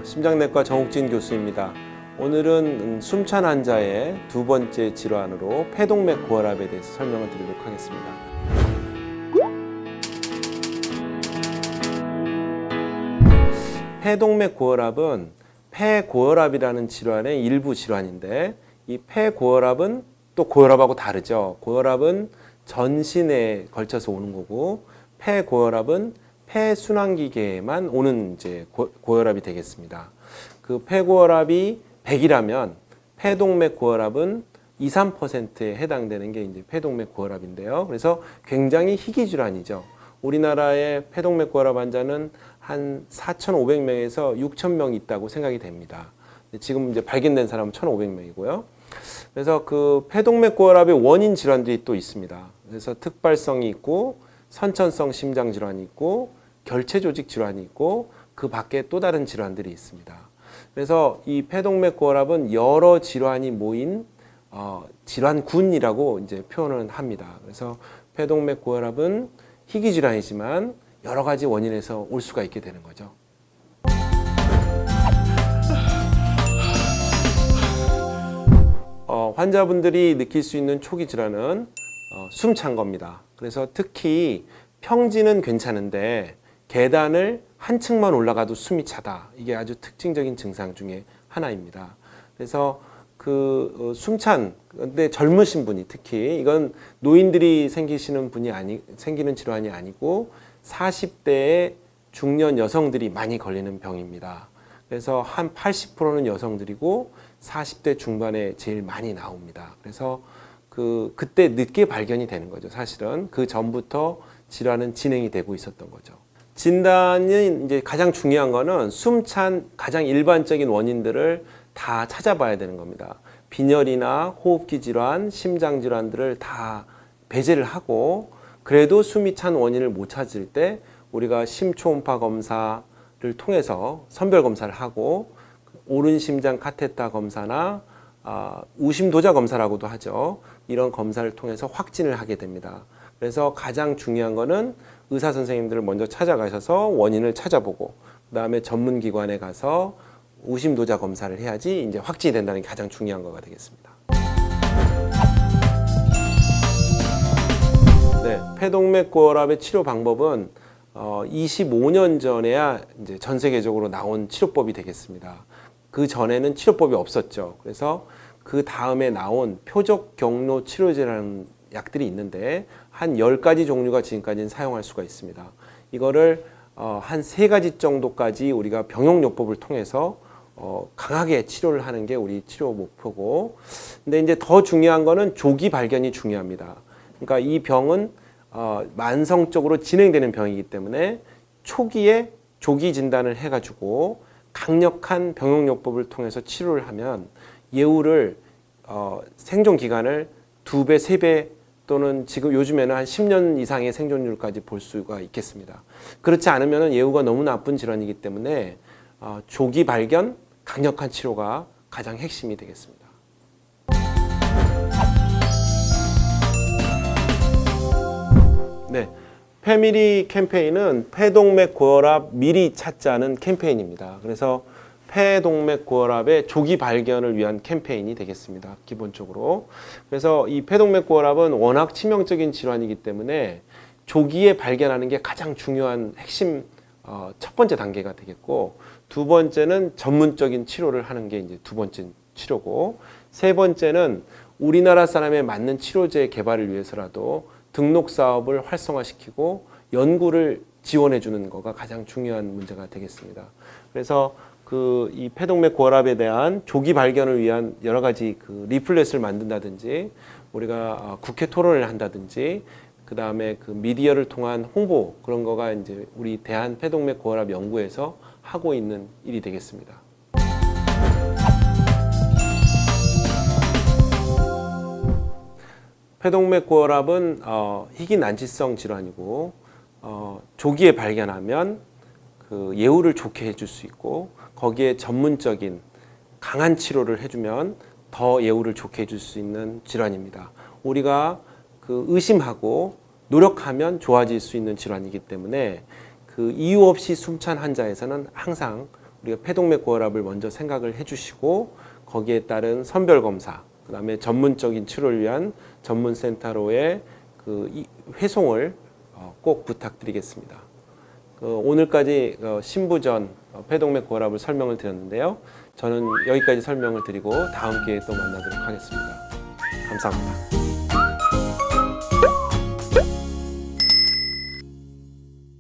심장내과 정욱진 교수입니다. 오늘은 숨찬 환자의 두 번째 질환으로 폐동맥 고혈압에 대해서 설명을 드리도록 하겠습니다. 폐동맥 고혈압은 폐고혈압이라는 질환의 일부 질환인데, 이 폐고혈압은 또 고혈압하고 다르죠. 고혈압은 전신에 걸쳐서 오는 거고, 폐고혈압은 폐순환기계에만 오는 이제 고혈압이 되겠습니다. 그 폐고혈압이 100이라면 폐동맥 고혈압은 2, 3%에 해당되는 게 이제 폐동맥 고혈압인데요. 그래서 굉장히 희귀 질환이죠. 우리나라의 폐동맥 고혈압 환자는 한 4,500명에서 6,000명 있다고 생각이 됩니다. 지금 이제 발견된 사람은 1,500명이고요. 그래서 그 폐동맥 고혈압의 원인 질환들이 또 있습니다. 그래서 특발성이 있고, 선천성 심장 질환이 있고, 결체 조직 질환이 있고, 그 밖에 또 다른 질환들이 있습니다. 그래서 이 폐동맥 고혈압은 여러 질환이 모인 질환군이라고 이제 표현을 합니다. 그래서 폐동맥 고혈압은 희귀 질환이지만 여러 가지 원인에서 올 수가 있게 되는 거죠. 환자분들이 느낄 수 있는 초기 질환은 숨찬 겁니다. 그래서 특히 평지는 괜찮은데 계단을 한 층만 올라가도 숨이 차다. 이게 아주 특징적인 증상 중에 하나입니다. 그래서 그 숨찬, 근데 젊으신 분이 특히, 이건 노인들이 생기는 질환이 아니고 40대의 중년 여성들이 많이 걸리는 병입니다. 그래서 한 80%는 여성들이고 40대 중반에 제일 많이 나옵니다. 그래서 그때 늦게 발견이 되는 거죠. 사실은 그 전부터 질환은 진행이 되고 있었던 거죠. 진단이 이제 가장 중요한 거는 숨찬 가장 일반적인 원인들을 다 찾아봐야 되는 겁니다. 빈혈이나 호흡기 질환, 심장 질환들을 다 배제를 하고, 그래도 숨이 찬 원인을 못 찾을 때 우리가 심초음파 검사를 통해서 선별 검사를 하고, 오른 심장 카테터 검사나 우심도자 검사라고도 하죠. 이런 검사를 통해서 확진을 하게 됩니다. 그래서 가장 중요한 거는 의사 선생님들을 먼저 찾아가셔서 원인을 찾아보고, 그 다음에 전문기관에 가서 우심도자 검사를 해야지 이제 확진이 된다는 게 가장 중요한 거가 되겠습니다. 네, 폐동맥 고혈압의 치료 방법은 25년 전에야 이제 전 세계적으로 나온 치료법이 되겠습니다. 그 전에는 치료법이 없었죠. 그래서 그 다음에 나온 표적 경로 치료제라는 약들이 있는데 한 10가지 종류가 지금까지는 사용할 수가 있습니다. 이거를 한 3가지 정도까지 우리가 병용요법을 통해서 강하게 치료를 하는 게 우리 치료 목표고, 근데 이제 더 중요한 거는 조기 발견이 중요합니다. 그러니까 이 병은 만성적으로 진행되는 병이기 때문에 초기에 조기 진단을 해가지고 강력한 병용요법을 통해서 치료를 하면 예후를 생존 기간을 2배, 3배 또는 지금 요즘에는 한 10년 이상의 생존율까지 볼 수가 있겠습니다. 그렇지 않으면 예후가 너무 나쁜 질환이기 때문에 조기 발견, 강력한 치료가 가장 핵심이 되겠습니다. 네, 폐미리 캠페인은 폐동맥 고혈압 미리 찾자는 캠페인입니다. 그래서 폐동맥 고혈압의 조기 발견을 위한 캠페인이 되겠습니다. 기본적으로. 그래서 이 폐동맥 고혈압은 워낙 치명적인 질환이기 때문에 조기에 발견하는 게 가장 중요한 핵심 첫 번째 단계가 되겠고, 두 번째는 전문적인 치료를 하는 게 이제 두 번째 치료고, 세 번째는 우리나라 사람에 맞는 치료제 개발을 위해서라도 등록 사업을 활성화시키고 연구를 지원해 주는 거가 가장 중요한 문제가 되겠습니다. 그래서 이 폐동맥 고혈압에 대한 조기 발견을 위한 여러 가지 리플렛을 만든다든지, 우리가 국회 토론을 한다든지, 그 다음에 미디어를 통한 홍보, 그런 거가 이제 우리 대한 폐동맥 고혈압 연구에서 하고 있는 일이 되겠습니다. 폐동맥 고혈압은 희귀 난치성 질환이고, 조기에 발견하면 예후를 좋게 해줄 수 있고, 거기에 전문적인 강한 치료를 해주면 더 예후를 좋게 해줄 수 있는 질환입니다. 우리가 의심하고 노력하면 좋아질 수 있는 질환이기 때문에 이유 없이 숨찬 환자에서는 항상 우리가 폐동맥 고혈압을 먼저 생각을 해주시고 거기에 따른 선별 검사, 그다음에 전문적인 치료를 위한 전문센터로의 회송을 꼭 부탁드리겠습니다. 오늘까지 신부전 폐동맥 고혈압을 설명을 드렸는데요. 저는 여기까지 설명을 드리고 다음 기회에 또 만나도록 하겠습니다. 감사합니다.